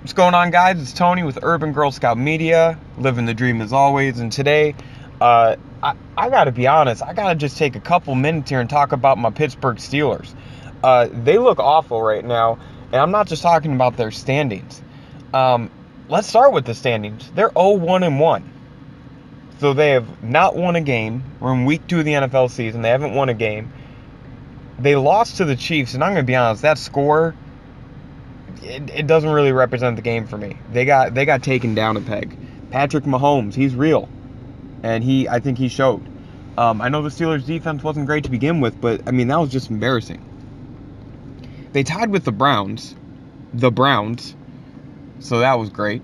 What's going on, guys? It's Tony with Urban Girl Scout Media, living the dream as always. And today, I gotta be honest, I gotta just take a couple minutes here and talk about my Pittsburgh Steelers. They look awful right now, and I'm not just talking about their standings. Let's start with the standings. They're 0-1-1. So they have not won a game. We're in week 2 of the NFL season. They haven't won a game. They lost to the Chiefs, and I'm gonna be honest, that score, it doesn't really represent the game for me. They got taken down a peg. Patrick Mahomes, he's real, and I think he showed. I know the Steelers' defense wasn't great to begin with, but I mean that was just embarrassing. They tied with the Browns, so that was great.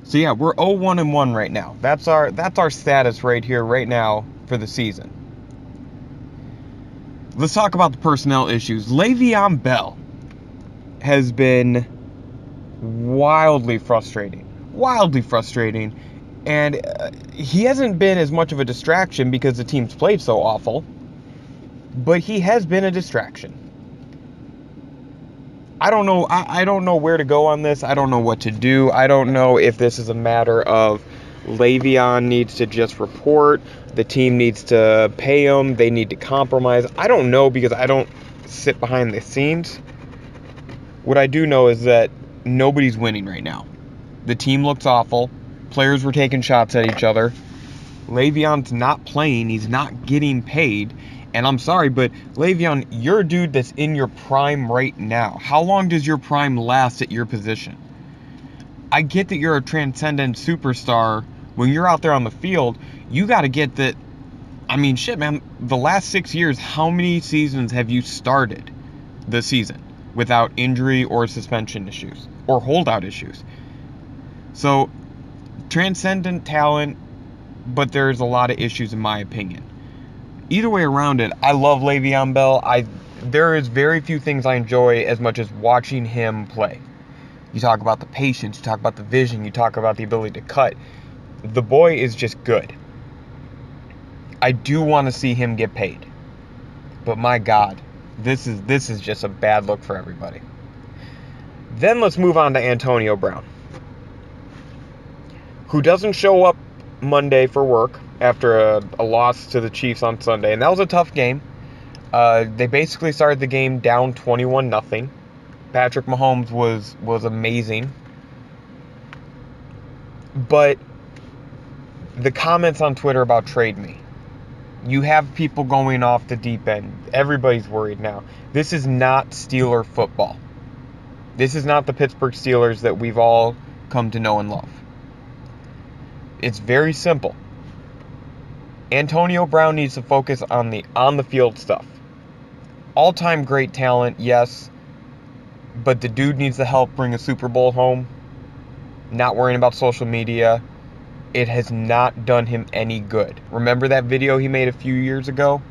So yeah, we're 0-1-1 right now. That's our status right here, right now for the season. Let's talk about the personnel issues. Le'Veon Bell has been wildly frustrating, and he hasn't been as much of a distraction because the team's played so awful, but he has been a distraction. I don't know. I don't know where to go on this. I don't know what to do. I don't know if this is a matter of Le'Veon needs to just report, the team needs to pay him, they need to compromise. I don't know because I don't sit behind the scenes. What I do know is that nobody's winning right now. The team looks awful. Players were taking shots at each other. Le'Veon's not playing. He's not getting paid. And I'm sorry, but Le'Veon, you're a dude that's in your prime right now. How long does your prime last at your position? I get that you're a transcendent superstar. When you're out there on the field, you got to get that. I mean, shit, man. The last 6 years, how many seasons have you started the season without injury or suspension issues or holdout issues? So, transcendent talent, but there's a lot of issues in my opinion. Either way around it, I love Le'Veon Bell. There is very few things I enjoy as much as watching him play. You talk about the patience, you talk about the vision, you talk about the ability to cut. The boy is just good. I do want to see him get paid. But my God, this is just a bad look for everybody. Then let's move on to Antonio Brown, who doesn't show up Monday for work after a loss to the Chiefs on Sunday. And that was a tough game. They basically started the game down 21-0. Patrick Mahomes was amazing. But the comments on Twitter about trade me, you have people going off the deep end. Everybody's worried now. This is not Steeler football. This is not the Pittsburgh Steelers that we've all come to know and love. It's very simple. Antonio Brown needs to focus on the on-the-field stuff. All-time great talent, yes, but the dude needs to help bring a Super Bowl home. Not worrying about social media. It has not done him any good. Remember that video he made a few years ago?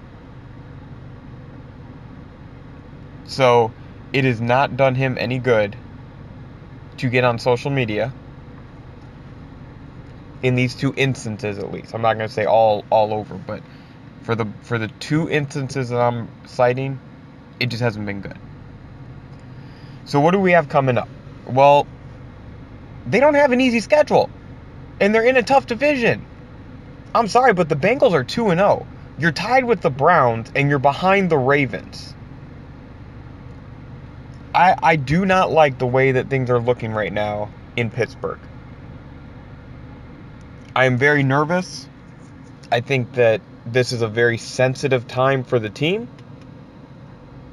So, it has not done him any good to get on social media. In these 2 instances, at least. I'm not going to say all over, but for the 2 instances that I'm citing, it just hasn't been good. So what do we have coming up? Well, they don't have an easy schedule, and they're in a tough division. I'm sorry, but the Bengals are 2-0. You're tied with the Browns, and you're behind the Ravens. I do not like the way that things are looking right now in Pittsburgh. I am very nervous. I think that this is a very sensitive time for the team.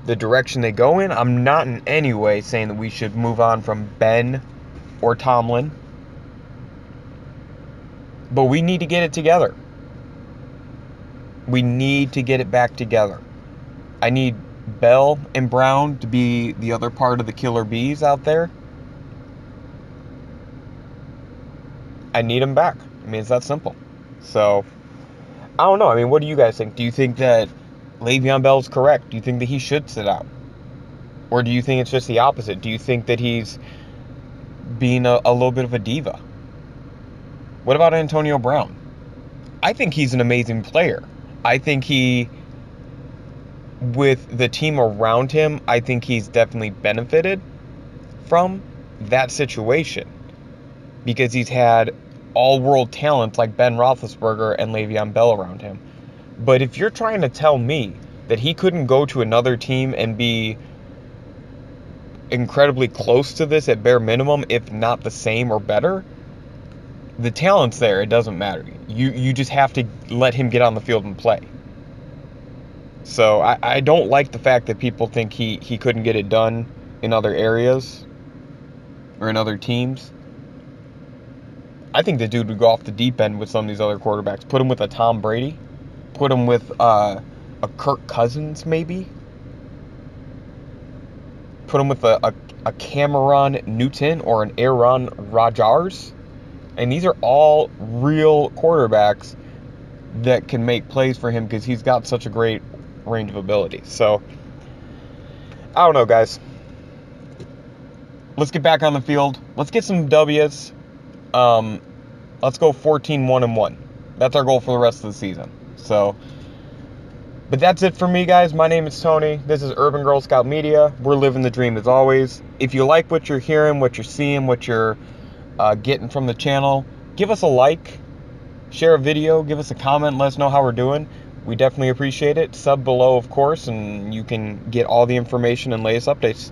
The direction they go in, I'm not in any way saying that we should move on from Ben or Tomlin. But we need to get it together. We need to get it back together. I need Bell and Brown to be the other part of the killer bees out there. I need them back. I mean, it's that simple. So, I don't know. I mean, what do you guys think? Do you think that Le'Veon Bell's correct? Do you think that he should sit out? Or do you think it's just the opposite? Do you think that he's being a little bit of a diva? What about Antonio Brown? I think he's an amazing player. I think with the team around him, I think he's definitely benefited from that situation because he's had all-world talents like Ben Roethlisberger and Le'Veon Bell around him. But if you're trying to tell me that he couldn't go to another team and be incredibly close to this at bare minimum, if not the same or better, the talent's there. It doesn't matter. You just have to let him get on the field and play. So I don't like the fact that people think he couldn't get it done in other areas or in other teams. I think the dude would go off the deep end with some of these other quarterbacks. Put him with a Tom Brady. Put him with a Kirk Cousins, maybe. Put him with a Cameron Newton or an Aaron Rodgers. And these are all real quarterbacks that can make plays for him because he's got such a great range of ability. So, I don't know, guys. Let's get back on the field. Let's get some W's. Let's go 14-1-1. That's our goal for the rest of the season. So, but that's it for me, guys. My name is Tony. This is Urban Girl Scout Media. We're living the dream as always. If you like what you're hearing, what you're seeing, what you're getting from the channel, give us a like, share a video, give us a comment, let us know how we're doing. We definitely appreciate it. Sub below, of course, and you can get all the information and latest updates.